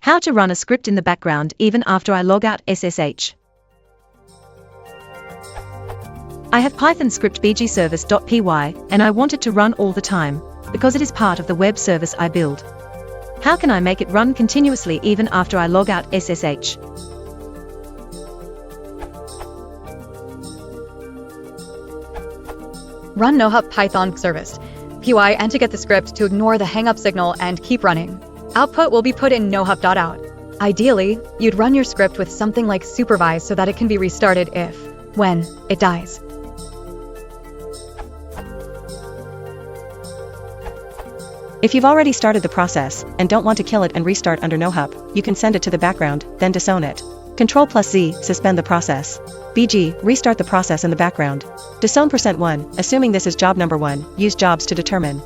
How to run a script in the background even after I log out SSH. I have Python script bgservice.py and I want it to run all the time, because it is part of the web service I build. How can I make it run continuously even after I log out SSH? Run nohup python service py and to get the script to ignore the hang-up signal and keep running. Output will be put in nohup.out. Ideally, you'd run your script with something like supervise so that it can be restarted when it dies. If you've already started the process and don't want to kill it and restart under nohup, you can send it to the background, then disown it. Ctrl+Z, suspend the process. BG, restart the process in the background. Disown %1, assuming this is job number 1, use jobs to determine.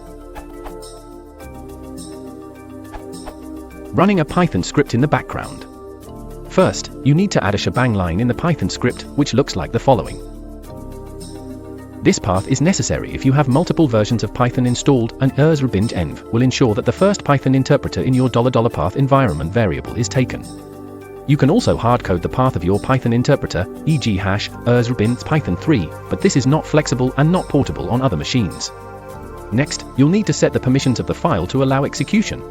Running a Python script in the background. First, you need to add a shebang line in the Python script, which looks like the following. This path is necessary if you have multiple versions of Python installed, and env will ensure that the first Python interpreter in your $path environment variable is taken. You can also hardcode the path of your Python interpreter, e.g. #python3, but this is not flexible and not portable on other machines. Next, you'll need to set the permissions of the file to allow execution.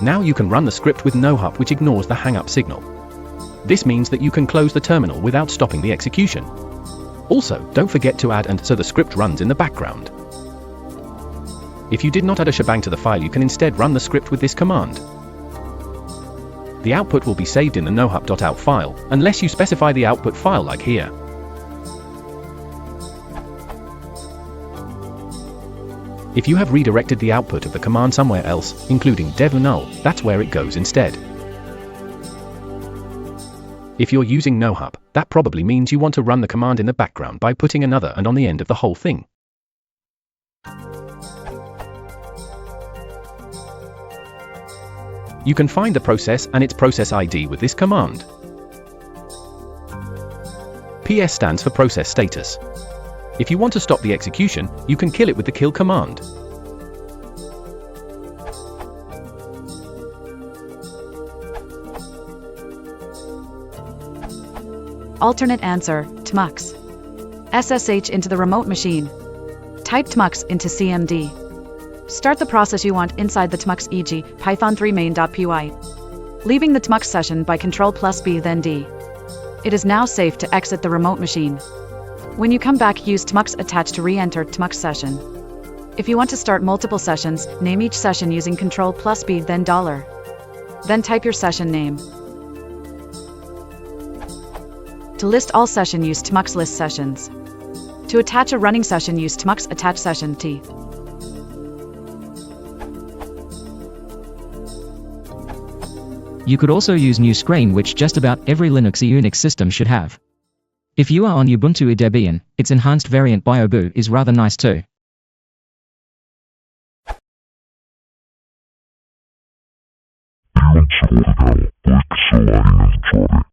Now you can run the script with nohup, which ignores the hang-up signal. This means that you can close the terminal without stopping the execution. Also, don't forget to add and so the script runs in the background. If you did not add a shebang to the file, you can instead run the script with this command. The output will be saved in the nohup.out file, unless you specify the output file like here. If you have redirected the output of the command somewhere else, including dev null, that's where it goes instead. If you're using nohup, that probably means you want to run the command in the background by putting another and on the end of the whole thing. You can find the process and its process ID with this command. PS stands for process status. If you want to stop the execution, you can kill it with the kill command. Alternate answer, tmux. SSH into the remote machine. Type tmux into CMD. Start the process you want inside the tmux, e.g. python3 main.py. Leaving the tmux session by Ctrl+B then D. It is now safe to exit the remote machine. When you come back, use tmux attach to re-enter tmux session. If you want to start multiple sessions, name each session using Ctrl+B then $. Then type your session name. To list all session, use tmux list sessions. To attach a running session, use tmux attach session T. You could also use new screen, which just about every Linux or Unix system should have. If you are on Ubuntu or Debian, its enhanced variant BioBoo is rather nice too. Ilan se ordenado, porque só ainda chove.